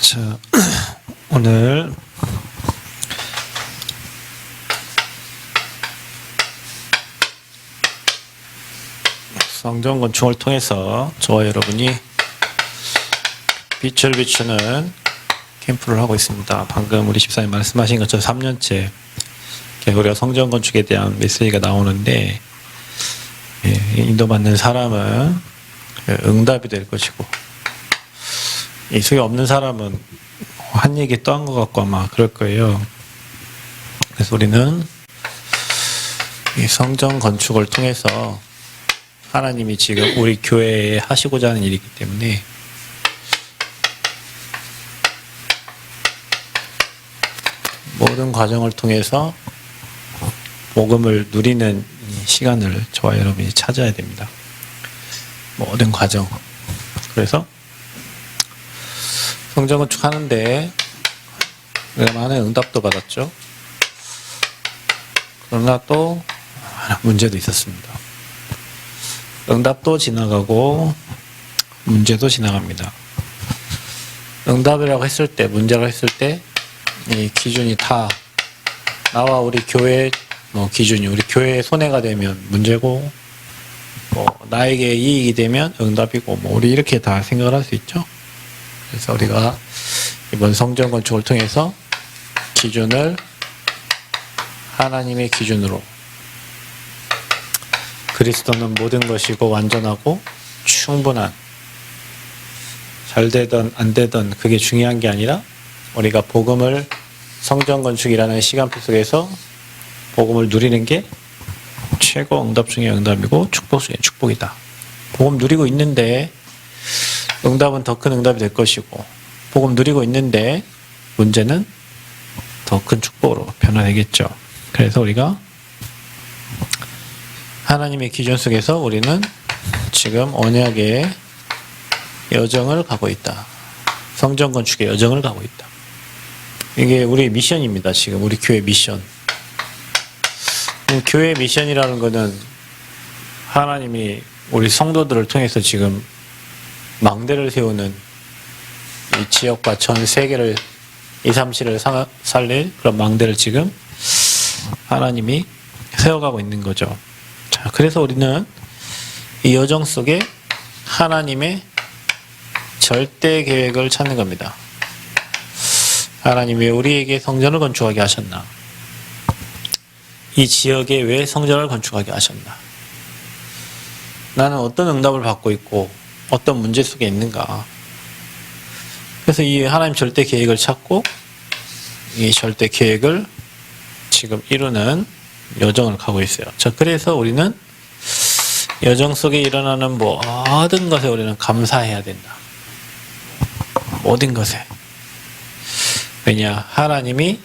자, 오늘 성전 건축을 통해서 저와 여러분이 빛을 비추는 캠프를 하고 있습니다. 방금 우리 집사님 말씀하신 것처럼 3년째 우리가 성전 건축에 대한 메시지가 나오는데, 인도받는 사람은 응답이 될 것이고, 이 속에 없는 사람은 한 얘기 또 한 것 같고 아마 그럴 거예요. 그래서 우리는 이 성전 건축을 통해서 하나님이 지금 우리 교회에 하시고자 하는 일이기 때문에 모든 과정을 통해서 복음을 누리는 시간을 저와 여러분이 찾아야 됩니다. 모든 과정. 그래서 성전 건축하는데 우리가 많은 응답도 받았죠. 그러나 또 문제도 있었습니다. 응답도 지나가고 문제도 지나갑니다. 응답이라고 했을 때, 문제라고 했을 때 이 기준이 다 나와 우리 교회 기준이 우리 교회에 손해가 되면 문제고, 나에게 이익이 되면 응답이고, 우리 이렇게 다 생각을 할 수 있죠. 그래서 우리가 이번 성전 건축을 통해서 기준을 하나님의 기준으로, 그리스도는 모든 것이고 완전하고 충분한, 잘 되든 안 되든 그게 중요한 게 아니라 우리가 복음을 성전 건축이라는 시간표 속에서 복음을 누리는 게 최고 응답 중에 응답이고 축복 중에 축복이다. 복음 누리고 있는데 응답은 더 큰 응답이 될 것이고, 복음 누리고 있는데 문제는 더 큰 축복으로 변화되겠죠. 그래서 우리가 하나님의 기준 속에서 우리는 지금 언약의 여정을 가고 있다. 성전 건축의 여정을 가고 있다. 이게 우리의 미션입니다. 지금 우리 교회 미션. 교회 미션이라는 것은 하나님이 우리 성도들을 통해서 지금 망대를 세우는 이 지역과 전 세계를 2, 3시를 살릴 그런 망대를 지금 하나님이 세워가고 있는 거죠. 자, 그래서 우리는 이 여정 속에 하나님의 절대 계획을 찾는 겁니다. 하나님이 왜 우리에게 성전을 건축하게 하셨나? 이 지역에 왜 성전을 건축하게 하셨나? 나는 어떤 응답을 받고 있고 어떤 문제 속에 있는가? 그래서 이 하나님 절대 계획을 찾고 이 절대 계획을 지금 이루는 여정을 가고 있어요. 자, 그래서 우리는 여정 속에 일어나는 모든 것에 우리는 감사해야 된다. 모든 것에. 왜냐? 하나님이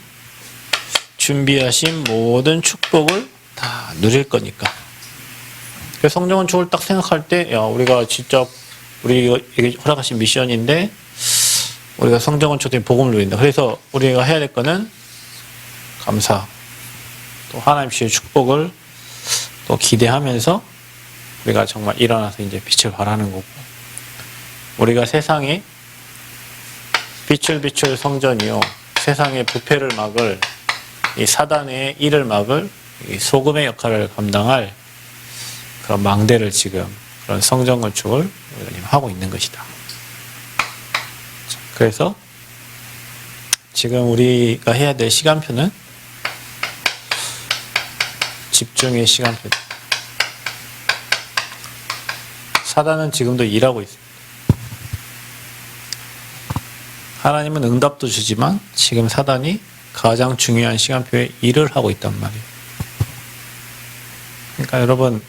준비하신 모든 축복을 다 누릴 거니까. 성전 건축을 딱 생각할 때, 우리가 진짜 우리에게 허락하신 미션인데 우리가 성전 건축 때문에 복음을 누린다. 그래서 우리가 해야 될 거는 감사, 또 하나님 주신 축복을 또 기대하면서 우리가 정말 일어나서 이제 빛을 발하는 거고, 우리가 세상에 빛을 비출 성전이요, 세상의 부패를 막을, 이 사단의 일을 막을 이 소금의 역할을 감당할 그런 망대를 지금, 그런 성전 건축을 우리가 하고 있는 것이다. 그래서 지금 우리가 해야 될 시간표는 집중의 시간표다. 사단은 지금도 일하고 있습니다. 하나님은 응답도 주지만 지금 사단이 가장 중요한 시간표에 일을 하고 있단 말이에요. 그러니까 여러분,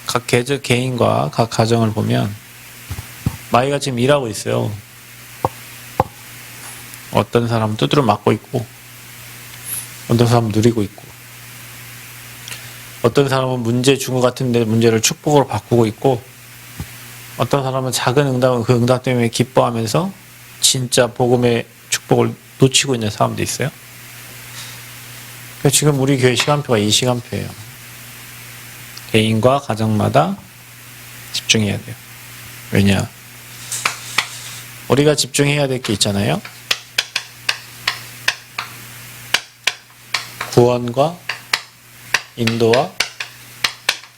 각 개인과 각 가정을 보면 마귀가 지금 일하고 있어요. 어떤 사람은 두드려 맞고 있고, 어떤 사람은 누리고 있고, 어떤 사람은 문제 준 것 같은데 문제를 축복으로 바꾸고 있고, 어떤 사람은 작은 응답은 그 응답 때문에 기뻐하면서 진짜 복음의 축복을 놓치고 있는 사람도 있어요. 지금 우리 교회 시간표가 이 시간표예요. 개인과 가정마다 집중해야 돼요. 왜냐? 우리가 집중해야 될 게 있잖아요. 구원과 인도와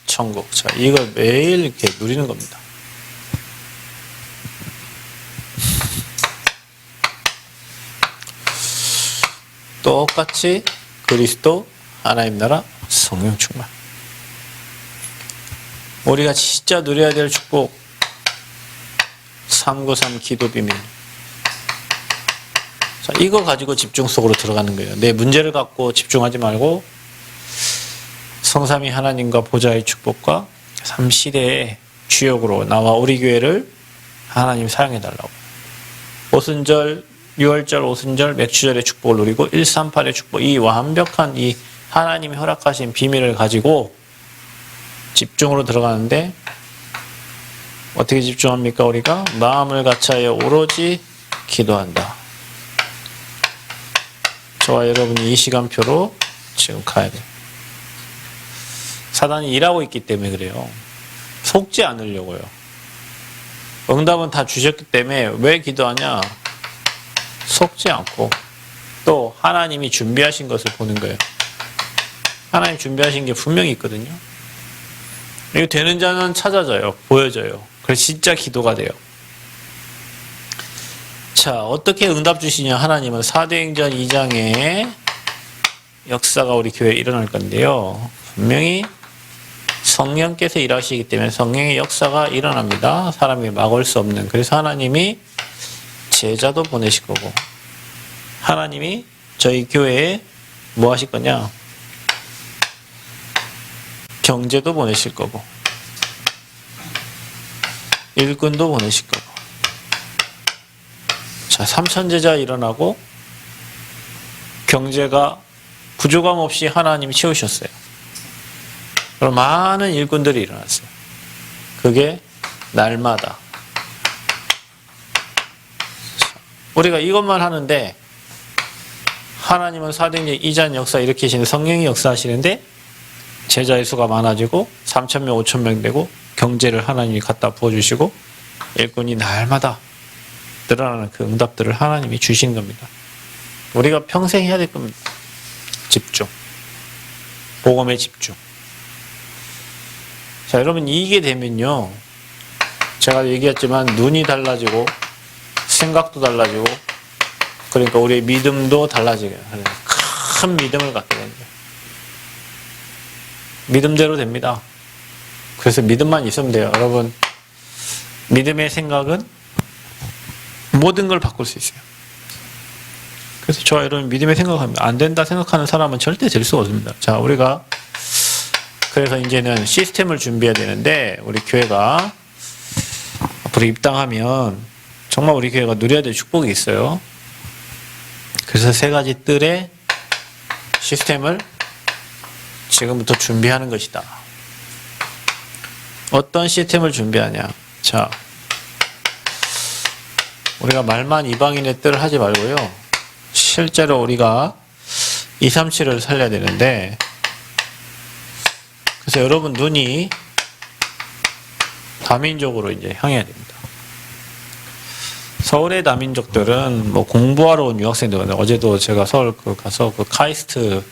천국. 자, 이걸 매일 이렇게 누리는 겁니다. 똑같이 그리스도, 하나님 나라, 성령 충만. 우리가 진짜 누려야 될 축복 393 기도 비밀. 자, 이거 가지고 집중 속으로 들어가는 거예요. 내 문제를 갖고 집중하지 말고 성삼위 하나님과 보좌의 축복과 3시대의 주역으로 나와 우리 교회를 하나님 사용해 달라고. 오순절, 6월절, 오순절, 맥주절의 축복을 누리고 138의 축복, 이 완벽한 이 하나님이 허락하신 비밀을 가지고 집중으로 들어가는데 어떻게 집중합니까? 우리가 마음을 같이하여 오로지 기도한다. 저와 여러분이 이 시간표로 지금 가야 돼요. 사단이 일하고 있기 때문에 그래요. 속지 않으려고요. 응답은 다 주셨기 때문에 왜 기도하냐? 속지 않고 또 하나님이 준비하신 것을 보는 거예요. 하나님 준비하신 게 분명히 있거든요. 이거 되는 자는 찾아져요. 보여져요. 그래서 진짜 기도가 돼요. 자, 어떻게 응답 주시냐? 하나님은 사도행전 2장에 역사가 우리 교회에 일어날 건데요. 분명히 성령께서 일하시기 때문에 성령의 역사가 일어납니다. 사람이 막을 수 없는. 그래서 하나님이 제자도 보내실 거고 하나님이 저희 교회에 뭐 하실 거냐? 경제도 보내실 거고 일꾼도 보내실 거고. 자, 삼천제자 일어나고 경제가 부족함 없이 하나님이 채우셨어요. 그럼 많은 일꾼들이 일어났어요. 그게 날마다. 우리가 이것만 하는데 하나님은 사도행전 2장 역사 일으키시는 성령이 역사하시는데 제자의 수가 많아지고 3,000명, 5,000명 되고 경제를 하나님이 갖다 부어주시고 일꾼이 날마다 늘어나는 그 응답들을 하나님이 주시는 겁니다. 우리가 평생 해야 될 겁니다. 집중. 복음에 집중. 자, 여러분 이게 되면요. 제가 얘기했지만 눈이 달라지고 생각도 달라지고 그러니까 우리의 믿음도 달라지게 하는 큰 믿음을 갖게 됩니다. 믿음대로 됩니다. 그래서 믿음만 있으면 돼요. 여러분 믿음의 생각은 모든 걸 바꿀 수 있어요. 그래서 저와 여러분 믿음의 생각합니다. 안 된다 생각하는 사람은 절대 될 수가 없습니다. 자, 우리가 그래서 이제는 시스템을 준비해야 되는데 우리 교회가 앞으로 입당하면 정말 우리 교회가 누려야 될 축복이 있어요. 그래서 3가지 뜰의 시스템을 지금부터 준비하는 것이다. 어떤 시스템을 준비하냐? 자, 우리가 말만 이방인의 뜰을 하지 말고요. 실제로 우리가 237을 살려야 되는데 그래서 여러분 눈이 다민족으로 이제 향해야 됩니다. 서울의 다민족들은 뭐 공부하러 온 유학생들, 어제도 제가 서울 가서 그 카이스트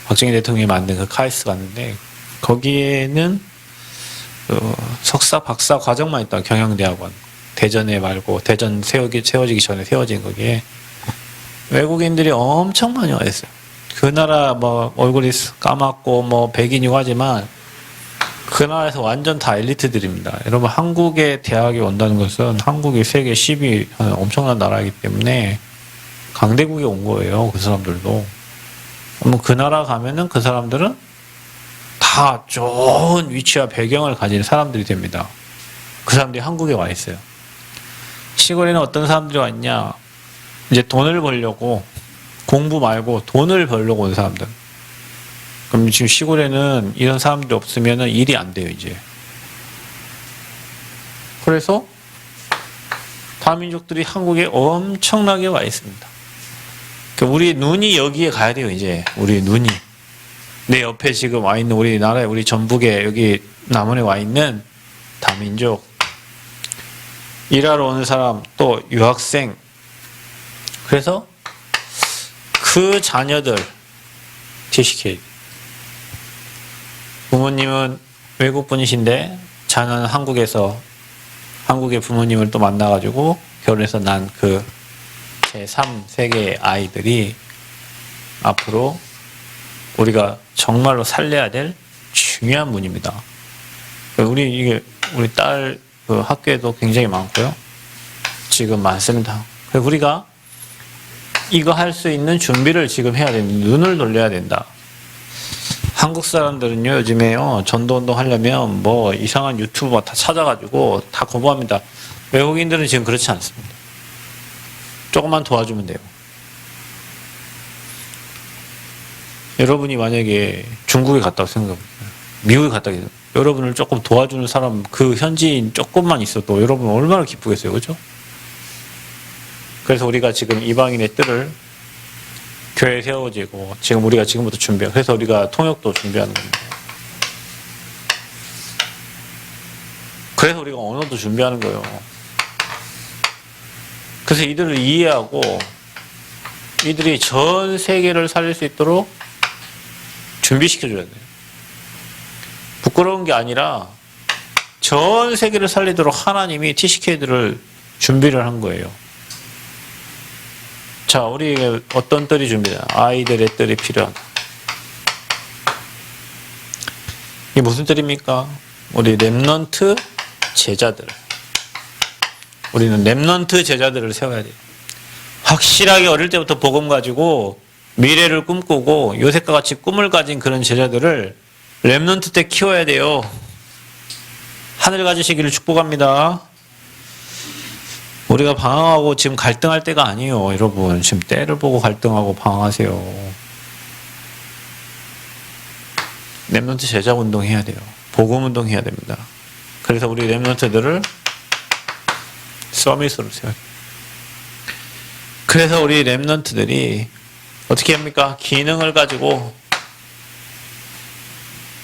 박정희 대통령이 만든 그 카이스트 갔는데 거기에는 그 석사, 박사 과정만 있던 경영대학원 대전에 말고 대전 세워지기 전에 세워진 거기에 외국인들이 엄청 많이 와 있어요. 그 나라 뭐 얼굴이 까맣고 뭐 백인이고 하지만 그 나라에서 완전 다 엘리트들입니다. 여러분 한국의 대학에 온다는 것은 한국이 세계 10위 엄청난 나라이기 때문에 강대국에 온 거예요. 그 사람들도. 그 나라 가면은 그 사람들은 다 좋은 위치와 배경을 가진 사람들이 됩니다. 그 사람들이 한국에 와 있어요. 시골에는 어떤 사람들이 와 있냐? 이제 돈을 벌려고 공부 말고 돈을 벌려고 온 사람들. 그럼 지금 시골에는 이런 사람들이 없으면 일이 안 돼요, 이제. 그래서 다민족들이 한국에 엄청나게 와 있습니다. 우리 눈이 여기에 가야 돼요, 이제. 우리 눈이. 내 옆에 지금 와 있는 우리나라에, 우리 전북에 여기 남원에 와 있는 다민족. 일하러 오는 사람, 또 유학생. 그래서 그 자녀들, TCK. 부모님은 외국 분이신데 자녀는 한국에서 한국의 부모님을 또 만나가지고 결혼해서 난 그 제3 세계의 아이들이 앞으로 우리가 정말로 살려야 될 중요한 분입니다. 우리 딸 그 학교에도 굉장히 많고요. 지금 많습니다. 그래서 우리가 이거 할 수 있는 준비를 지금 해야 됩니다. 눈을 돌려야 된다. 한국 사람들은요, 요즘에요, 전도운동 하려면 뭐 이상한 유튜브 다 찾아가지고 다 거부합니다. 외국인들은 지금 그렇지 않습니다. 조금만 도와주면 돼요. 여러분이 만약에 중국에 갔다고 생각해보세요. 미국에 갔다 계세요. 여러분을 조금 도와주는 사람, 그 현지인 조금만 있어도 여러분 얼마나 기쁘겠어요. 그죠? 그래서 우리가 지금 이방인의 뜰을 교회에 세워지고 지금 우리가 지금부터 준비해요. 그래서 우리가 통역도 준비하는 겁니다. 그래서 우리가 언어도 준비하는 거예요. 그래서 이들을 이해하고 이들이 전 세계를 살릴 수 있도록 준비시켜줘야 돼요. 부끄러운 게 아니라 전 세계를 살리도록 하나님이 TCK들을 준비를 한 거예요. 자, 우리에게 어떤 뜰이 준비되나? 아이들의 뜰이 필요하다. 이게 무슨 뜰입니까? 우리 렘넌트 제자들. 우리는 렘넌트 제자들을 세워야 돼요. 확실하게 어릴 때부터 복음 가지고 미래를 꿈꾸고 요셉과 같이 꿈을 가진 그런 제자들을 렘넌트 때 키워야 돼요. 하늘 가지시기를 축복합니다. 우리가 방황하고 지금 갈등할 때가 아니에요. 여러분, 지금 때를 보고 갈등하고 방황하세요. 렘넌트 제자 운동해야 돼요. 복음 운동해야 됩니다. 그래서 우리 렘넌트들을 서밋으로 세워야 돼요. 그래서 우리 렘넌트들이 어떻게 합니까? 기능을 가지고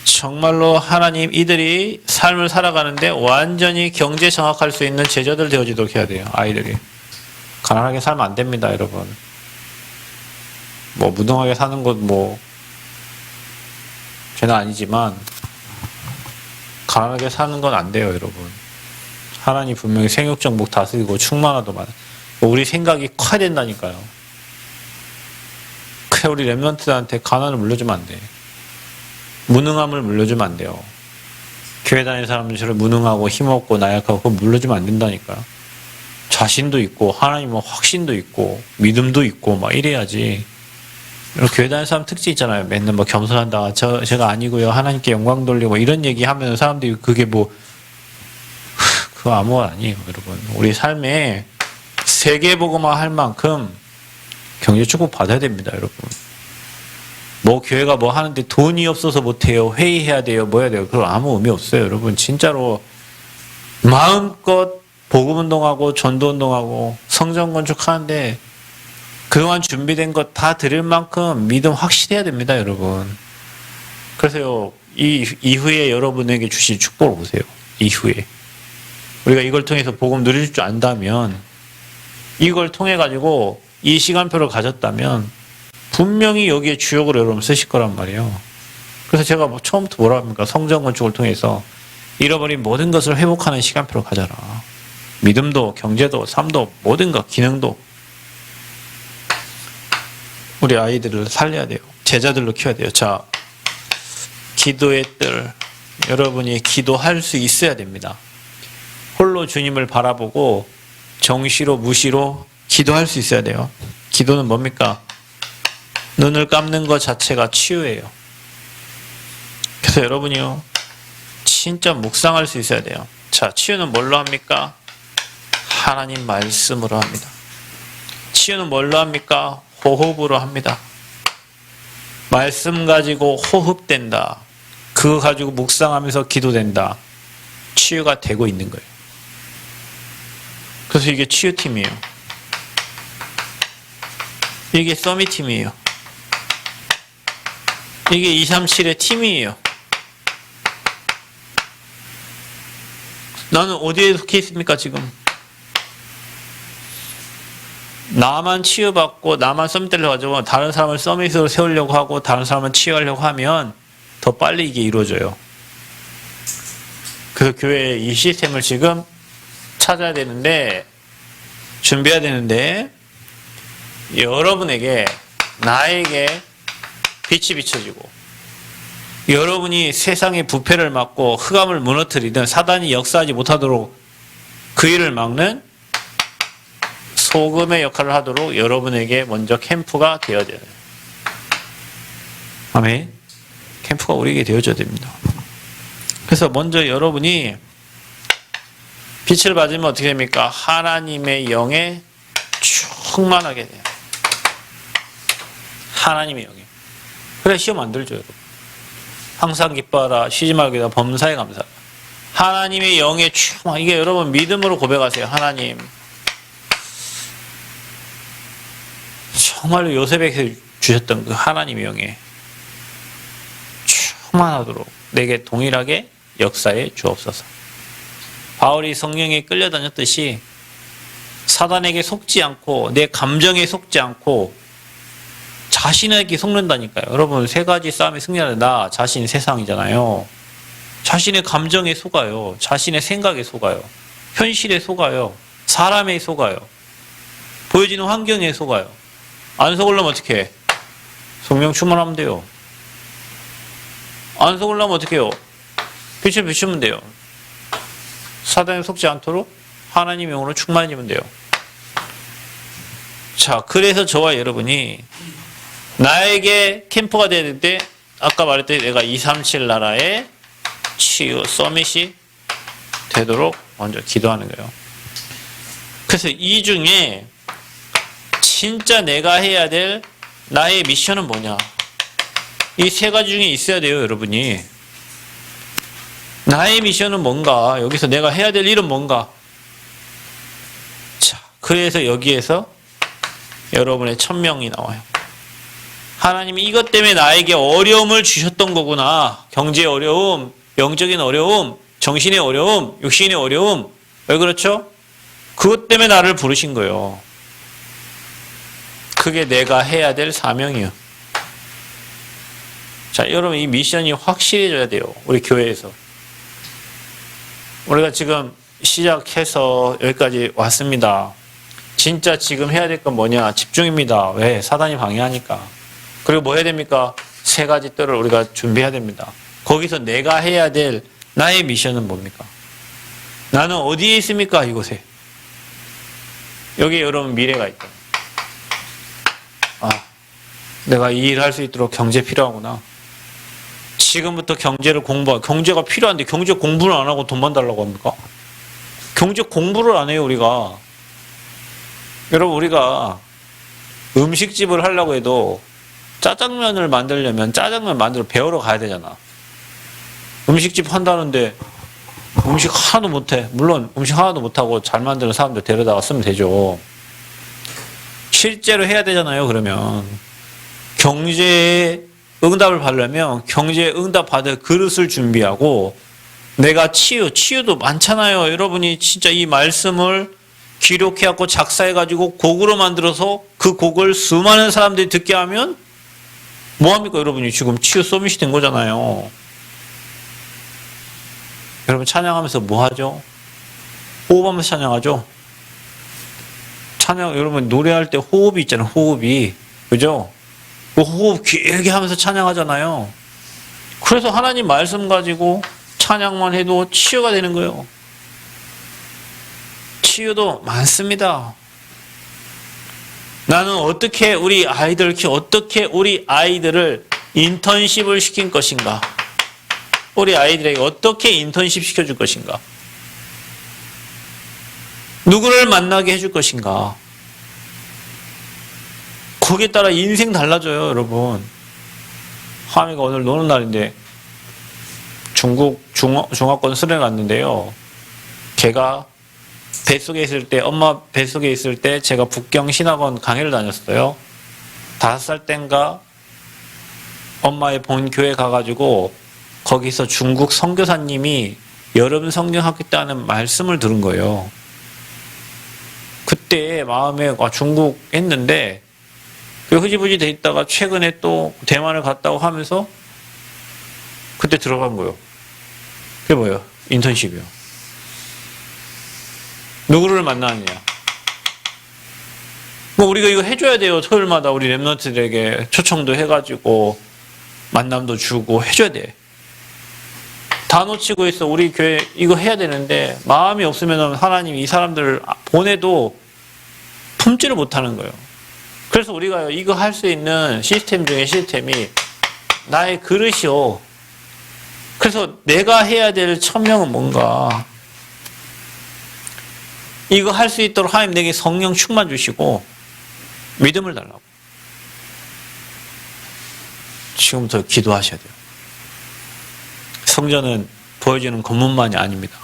정말로 하나님 이들이 삶을 살아가는데 완전히 경제 정확할 수 있는 제자들 되어지도록 해야 돼요. 아이들이 가난하게 살면 안 됩니다. 여러분, 뭐 무능하게 사는 것 뭐 죄는 아니지만 가난하게 사는 건 안 돼요. 여러분, 하나님 분명히 생육정복 다스리고 충만하도 많아. 우리 생각이 커야 된다니까요. 그래, 우리 렘넌트들한테 가난을 물려주면 안 돼. 무능함을 물려주면 안 돼요. 교회 다니는 사람들처럼 무능하고 힘없고 나약하고 그거 물려주면 안 된다니까요. 자신도 있고 하나님은 확신도 있고 믿음도 있고 막 이래야지. 교회 다니는 사람 특징 있잖아요. 맨날 뭐 겸손한다. 제가 아니고요. 하나님께 영광 돌리고 이런 얘기하면 사람들이 그게 뭐 그거 아무것도 아니에요. 여러분, 우리 삶에 세계복음화 할 만큼 경제 축복 받아야 됩니다. 여러분, 뭐 교회가 뭐 하는데 돈이 없어서 못해요. 회의해야 돼요. 뭐 해야 돼요. 그건 아무 의미 없어요. 여러분, 진짜로 마음껏 복음운동하고 전도운동하고 성전 건축하는데 그동안 준비된 것 다 드릴 만큼 믿음 확실해야 됩니다. 여러분, 그래서요, 이 이후에 여러분에게 주실 축복을 보세요. 이후에 우리가 이걸 통해서 복음 누릴 줄 안다면, 이걸 통해 가지고 이 시간표를 가졌다면 분명히 여기에 주역으로 여러분 쓰실 거란 말이에요. 그래서 제가 뭐 처음부터 뭐라 합니까? 성전 건축을 통해서 잃어버린 모든 것을 회복하는 시간표를 가져라. 믿음도, 경제도, 삶도, 모든 것, 기능도. 우리 아이들을 살려야 돼요. 제자들로 키워야 돼요. 자, 기도의 뜰. 여러분이 기도할 수 있어야 됩니다. 홀로 주님을 바라보고 정시로 무시로 기도할 수 있어야 돼요. 기도는 뭡니까? 눈을 감는 것 자체가 치유예요. 그래서 여러분이요, 진짜 묵상할 수 있어야 돼요. 자, 치유는 뭘로 합니까? 하나님 말씀으로 합니다. 치유는 뭘로 합니까? 호흡으로 합니다. 말씀 가지고 호흡된다. 그거 가지고 묵상하면서 기도된다. 치유가 되고 있는 거예요. 그래서 이게 치유팀이에요. 이게 서밋팀이에요. 이게 237의 팀이에요. 나는 어디에 속해 있습니까, 지금? 나만 치유받고 나만 서밋대를 가지고 다른 사람을 서밋으로 세우려고 하고 다른 사람을 치유하려고 하면 더 빨리 이게 이루어져요. 그래서 교회의 이 시스템을 지금 찾아야 되는데, 준비해야 되는데, 여러분에게, 나에게 빛이 비춰지고, 여러분이 세상의 부패를 막고 흑암을 무너뜨리든 사단이 역사하지 못하도록 그 일을 막는 소금의 역할을 하도록 여러분에게 먼저 캠프가 되어져야 돼요. 아멘. 캠프가 우리에게 되어져야 됩니다. 그래서 먼저 여러분이 빛을 받으면 어떻게 됩니까? 하나님의 영에 충만하게 돼요. 하나님의 영에. 그래 시험 안 들죠, 여러분. 항상 기뻐하라, 쉬지 말기다, 범사에 감사하라. 하나님의 영에 충만. 이게 여러분 믿음으로 고백하세요. 하나님, 정말로 요셉에게 주셨던 그 하나님의 영에 충만하도록 내게 동일하게 역사해 주옵소서. 바울이 성령에 끌려다녔듯이 사단에게 속지 않고 내 감정에 속지 않고 자신에게 속는다니까요. 여러분, 세 가지 싸움에 승리하는 나 자신 세상이잖아요. 자신의 감정에 속아요. 자신의 생각에 속아요. 현실에 속아요. 사람에 속아요. 보여지는 환경에 속아요. 안 속으려면 어떻게 해? 성령 충만하면 돼요. 안 속으려면 어떻게 해요? 빛을 비추면 돼요. 사단에 속지 않도록 하나님의 영으로 충만해지면 돼요. 자, 그래서 저와 여러분이 나에게 캠프가 되야 될 때, 아까 말했듯이 내가 237 나라의 치유 서밋이 되도록 먼저 기도하는 거예요. 그래서 이 중에 진짜 내가 해야 될 나의 미션은 뭐냐? 이 세 가지 중에 있어야 돼요, 여러분이. 나의 미션은 뭔가? 여기서 내가 해야 될 일은 뭔가? 자, 그래서 여기에서 여러분의 천명이 나와요. 하나님이 이것 때문에 나에게 어려움을 주셨던 거구나. 경제의 어려움, 영적인 어려움, 정신의 어려움, 육신의 어려움. 왜 그렇죠? 그것 때문에 나를 부르신 거예요. 그게 내가 해야 될 사명이에요. 자, 여러분, 이 미션이 확실해져야 돼요. 우리 교회에서. 우리가 지금 시작해서 여기까지 왔습니다. 진짜 지금 해야 될 건 뭐냐? 집중입니다. 왜? 사단이 방해하니까. 그리고 뭐 해야 됩니까? 세 가지 뜰을 우리가 준비해야 됩니다. 거기서 내가 해야 될 나의 미션은 뭡니까? 나는 어디에 있습니까? 이곳에. 여기에 여러분 미래가 있다. 아, 내가 이 일을 할 수 있도록 경제 필요하구나. 지금부터 경제를 경제가 필요한데 경제 공부를 안 하고 돈만 달라고 합니까? 경제 공부를 안 해요, 우리가. 여러분, 우리가 음식집을 하려고 해도 짜장면을 만들려면 짜장면 만들어 배우러 가야 되잖아. 음식집 한다는데 음식 하나도 못해. 물론 음식 하나도 못하고 잘 만드는 사람들 데려다가 쓰면 되죠. 실제로 해야 되잖아요, 그러면. 경제에 응답을 받으려면 경제에 응답 받을 그릇을 준비하고, 내가 치유도 많잖아요. 여러분이 진짜 이 말씀을 기록해갖고 작사해가지고 곡으로 만들어서 그 곡을 수많은 사람들이 듣게 하면 뭐합니까? 여러분이 지금 치유 서밋이 된 거잖아요. 여러분, 찬양하면서 뭐 하죠? 호흡하면서 찬양하죠? 찬양, 여러분 노래할 때 호흡이 있잖아요. 호흡이. 그죠? 그 호흡 길게 하면서 찬양하잖아요. 그래서 하나님 말씀 가지고 찬양만 해도 치유가 되는 거예요. 치유도 많습니다. 나는 어떻게 우리 아이들을 인턴십을 시킨 것인가? 우리 아이들에게 어떻게 인턴십 시켜줄 것인가? 누구를 만나게 해줄 것인가? 거기에 따라 인생 달라져요, 여러분. 하미가 오늘 노는 날인데 중국 중화권 수련회 갔는데요. 걔가 뱃속에 있을 때, 엄마 뱃속에 있을 때 제가 북경 신학원 강의를 다녔어요. 5살 땐가 엄마의 본 교회 가가지고 거기서 중국 선교사님이 여름 성경학교 때 하는 말씀을 들은 거예요. 그때 마음에 중국 했는데 흐지부지 돼 있다가 최근에 또 대만을 갔다고 하면서 그때 들어간 거예요. 그게 뭐예요? 인턴십이요. 누구를 만나느냐. 뭐 우리가 이거 해줘야 돼요. 토요일마다 우리 랩런트들에게 초청도 해가지고 만남도 주고 해줘야 돼. 다 놓치고 있어. 우리 교회 이거 해야 되는데 마음이 없으면 하나님이 이 사람들을 보내도 품지를 못하는 거예요. 그래서 우리가 이거 할 수 있는 시스템 중에 시스템이 나의 그릇이요. 그래서 내가 해야 될 천명은 뭔가 이거 할 수 있도록 하나님 내게 성령 충만 주시고 믿음을 달라고. 지금부터 기도하셔야 돼요. 성전은 보여지는 겉문만이 아닙니다.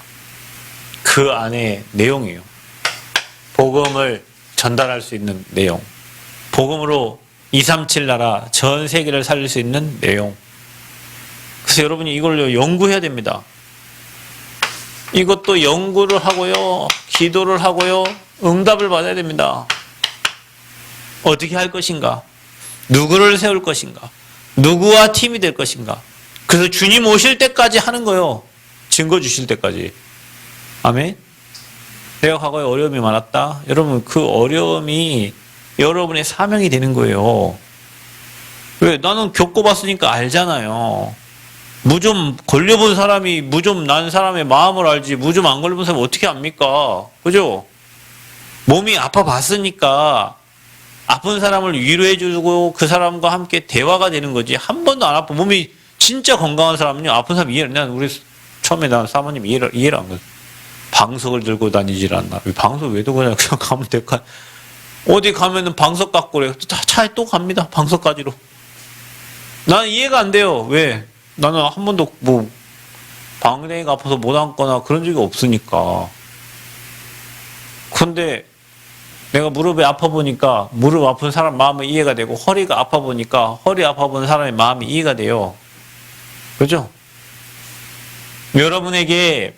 그 안에 내용이에요. 복음을 전달할 수 있는 내용. 복음으로 237 나라 전 세계를 살릴 수 있는 내용. 그래서 여러분이 이걸 연구해야 됩니다. 이것도 연구를 하고요. 기도를 하고요. 응답을 받아야 됩니다. 어떻게 할 것인가? 누구를 세울 것인가? 누구와 팀이 될 것인가? 그래서 주님 오실 때까지 하는 거예요. 증거 주실 때까지. 아멘? 내가 과거에 어려움이 많았다. 여러분 그 어려움이 여러분의 사명이 되는 거예요. 왜? 나는 겪어봤으니까 알잖아요. 무좀 걸려본 사람이 무좀 난 사람의 마음을 알지 무좀 안 걸려본 사람이 어떻게 압니까? 그죠? 몸이 아파봤으니까 아픈 사람을 위로해주고 그 사람과 함께 대화가 되는 거지. 한 번도 안 아파. 몸이 진짜 건강한 사람은요. 아픈 사람 이해를. 난 우리 처음에 난 사모님 이해를 안 가. 방석을 들고 다니질 않나. 방석 왜 들고 그냥 가면 될까? 어디 가면은 방석 갖고 그래. 차에 또 갑니다. 방석 가지로. 나는 이해가 안 돼요. 왜? 나는 한 번도 뭐 방댕이가 아파서 못 앉거나 그런 적이 없으니까. 근데 내가 무릎이 아파 보니까 무릎 아픈 사람 마음이 이해가 되고 허리가 아파 보니까 허리 아파 보는 사람의 마음이 이해가 돼요. 그죠? 여러분에게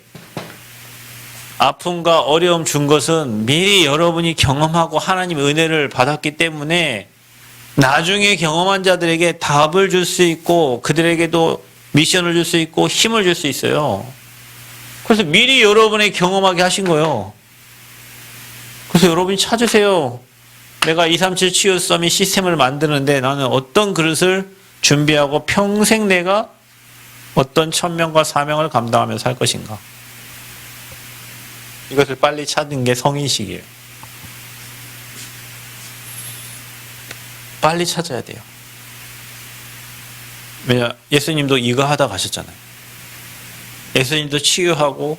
아픔과 어려움 준 것은 미리 여러분이 경험하고 하나님의 은혜를 받았기 때문에 나중에 경험한 자들에게 답을 줄 수 있고 그들에게도 미션을 줄 수 있고 힘을 줄 수 있어요. 그래서 미리 여러분에게 경험하게 하신 거예요. 그래서 여러분이 찾으세요. 내가 237 치유 서밋 시스템을 만드는데 나는 어떤 그릇을 준비하고 평생 내가 어떤 천명과 사명을 감당하며 살 것인가. 이것을 빨리 찾는 게 성인식이에요. 빨리 찾아야 돼요. 왜냐, 예수님도 이거 하다 가셨잖아요. 예수님도 치유하고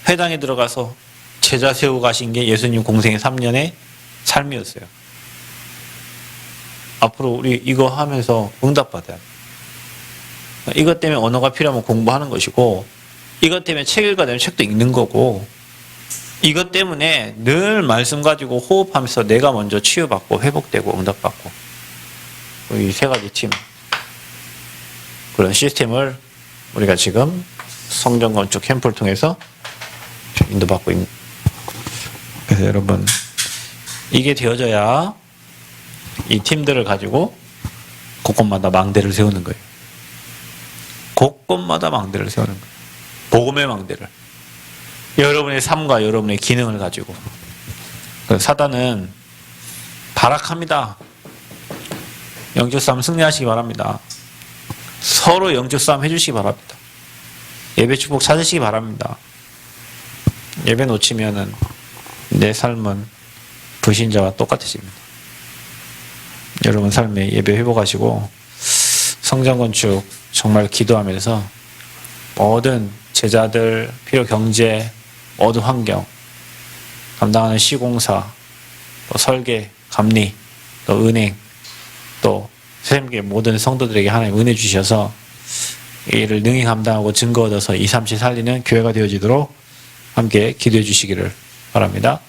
회당에 들어가서 제자 세우고 가신 게 예수님 공생의 3년의 삶이었어요. 앞으로 우리 이거 하면서 응답받아요. 이것 때문에 언어가 필요하면 공부하는 것이고 이것 때문에 책 읽어야 되면 책도 읽는 거고 이것 때문에 늘 말씀 가지고 호흡하면서 내가 먼저 치유받고 회복되고 응답받고 이 세 가지 팀 그런 시스템을 우리가 지금 성전 건축 캠프를 통해서 인도받고 있는. 그래서 여러분 이게 되어져야 이 팀들을 가지고 곳곳마다 망대를 세우는 거예요. 곳곳마다 망대를 세우는 거예요. 복음의 망대를. 여러분의 삶과 여러분의 기능을 가지고. 사단은 발악합니다. 영적 싸움 승리하시기 바랍니다. 서로 영적 싸움 해주시기 바랍니다. 예배 축복 찾으시기 바랍니다. 예배 놓치면은 내 삶은 불신자와 똑같아집니다. 여러분 삶에 예배 회복하시고 성전 건축 정말 기도하면서 모든 제자들 필요 경제 모든 환경 감당하는 시공사 또 설계 감리 또 은행 또 세상계 모든 성도들에게 하나님 은혜 주셔서 이 일을 능히 감당하고 증거 얻어서 237 살리는 교회가 되어지도록 함께 기도해 주시기를 바랍니다.